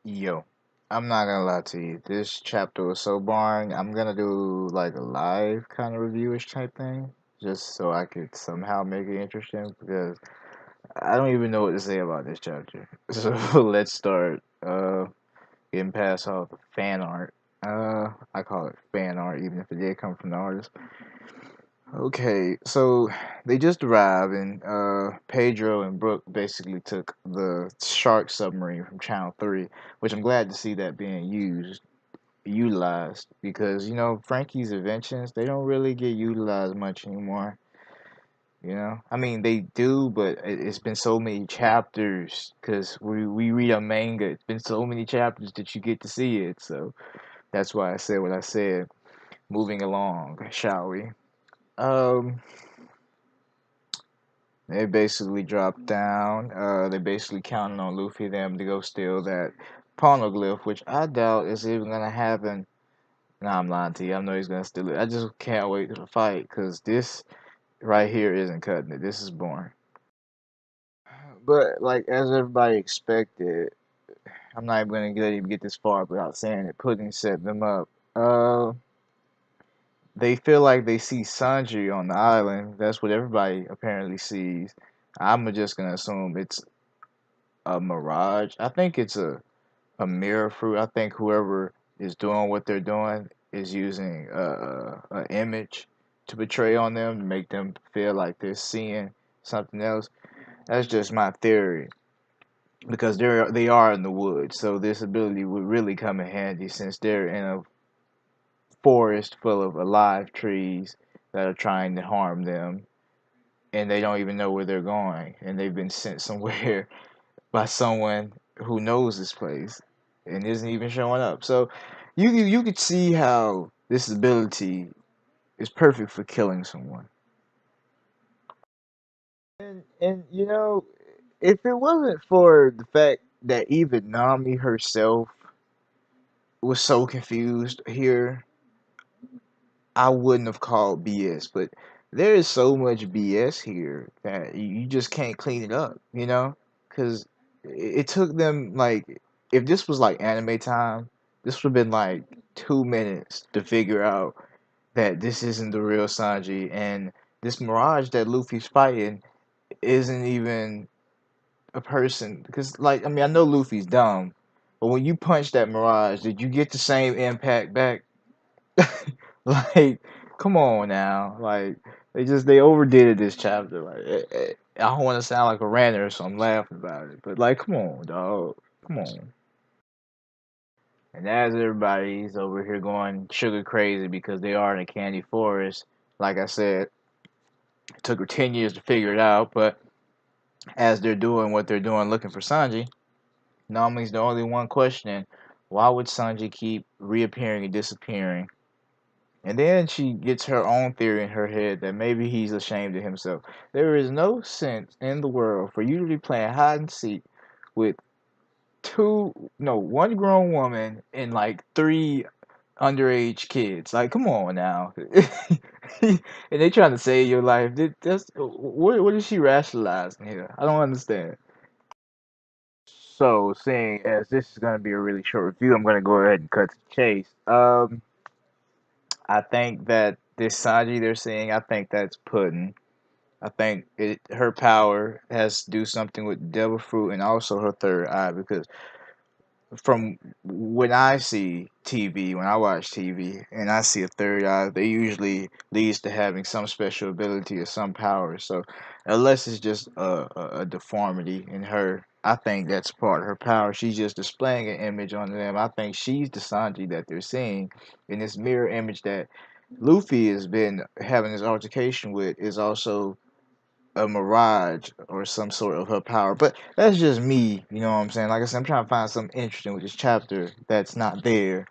Yo, I'm not gonna lie to you. This chapter was so boring. I'm gonna do like a live kind of reviewish type thing, just so I could somehow make it interesting because I don't even know what to say about this chapter. So let's start. Getting past all the fan art. I call it fan art, even if it did come from the artist. Okay, so they just arrived, and Pedro and Brooke basically took the shark submarine from Channel 3, which I'm glad to see that being utilized, because, Frankie's inventions, they don't really get utilized much anymore, I mean, they do, but it's been so many chapters, because we read a manga, it's been so many chapters that you get to see it, so that's why I said what I said. Moving along, shall we? Um, They basically dropped down. They basically counting on Luffy them to go steal that poneglyph, which I doubt is even gonna happen. Nah, I'm lying to you. I know he's gonna steal it. I just can't wait to fight because this right here isn't cutting it. This is boring. But like as everybody expected, I'm not even gonna let even get this far without saying it. Pudding set them up. They feel like they see Sanji on the island. That's what everybody apparently sees. I'm just gonna assume it's a mirage. I think it's a mirror fruit. I think whoever is doing what they're doing is using a image to portray on them to make them feel like they're seeing something else. That's just my theory because they are in the woods, so this ability would really come in handy since they're in a forest full of alive trees that are trying to harm them, and they don't even know where they're going, and they've been sent somewhere by someone who knows this place and isn't even showing up. So you could see how this ability is perfect for killing someone. And if it wasn't for the fact that even Nami herself was so confused here, I wouldn't have called BS. But there is so much BS here that you just can't clean it up, Because it took them, like, if this was like anime time, this would have been like 2 minutes to figure out that this isn't the real Sanji, and this Mirage that Luffy's fighting isn't even a person. Because, like, I mean, I know Luffy's dumb, but when you punch that Mirage, did you get the same impact back? Like, come on now. Like, they overdid it this chapter. Like, I don't want to sound like a ranter, so I'm laughing about it. But like, come on, dog. Come on. And as everybody's over here going sugar crazy because they are in a candy forest, like I said, it took her 10 years to figure it out. But as they're doing what they're doing, looking for Sanji, Nami's the only one questioning why would Sanji keep reappearing and disappearing. And then she gets her own theory in her head that maybe he's ashamed of himself. There is no sense in the world for you to be playing hide and seek with one grown woman and like three underage kids. Like, come on now. And they trying to save your life. What is she rationalizing here? I don't understand. So, seeing as this is going to be a really short review, I'm going to go ahead and cut to the chase. I think that this Sanji they're seeing, I think that's pudding. I think her power has to do something with devil fruit and also her third eye because from when I see TV, when I watch TV and I see a third eye, they usually leads to having some special ability or some power. So unless it's just a deformity in her, I think that's part of her power. She's just displaying an image on them. I think she's the Sanji that they're seeing, and this mirror image that Luffy has been having this altercation with is also a mirage or some sort of her power. But that's just me, you know what I'm saying? Like I said, I'm trying to find something interesting with this chapter that's not there,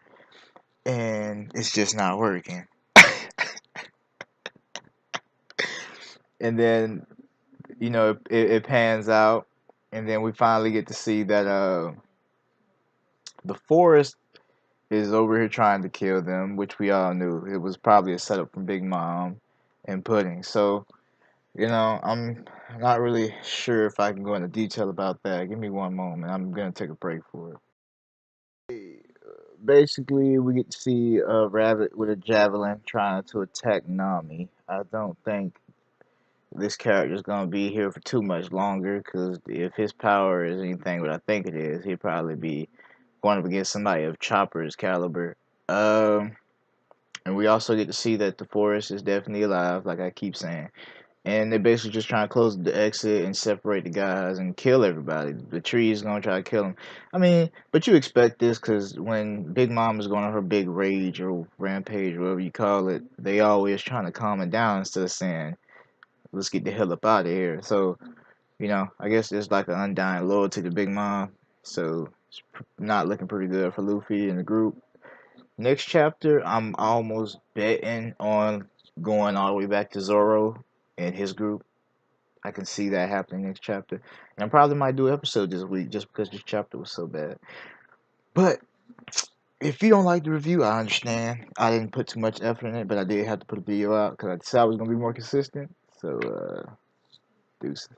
and it's just not working. And then, it pans out, and then we finally get to see that the forest is over here trying to kill them, which we all knew. It was probably a setup from Big Mom and Pudding. So, I'm not really sure if I can go into detail about that. Give me one moment. I'm gonna take a break for it. Basically, we get to see a rabbit with a javelin trying to attack Nami. I don't think this character's gonna be here for too much longer, because if his power is anything what I think it is, he'd probably be going up against somebody of Chopper's caliber. Um, and we also get to see that the forest is definitely alive, like I keep saying. And they're basically just trying to close the exit and separate the guys and kill everybody. The tree is gonna try to kill them. I mean, but you expect this because when Big Mom is going on her big rage or rampage, whatever you call it, they always trying to calm it down instead of saying, "Let's get the hell up out of here." So I guess there's like an undying loyalty to Big Mom. So it's not looking pretty good for Luffy and the group. Next chapter, I'm almost betting on going all the way back to Zoro and his group. I can see that happening next chapter. And I probably might do an episode this week just because this chapter was so bad. But if you don't like the review, I understand. I didn't put too much effort in it, but I did have to put a video out because I decided I was going to be more consistent. So, deuces.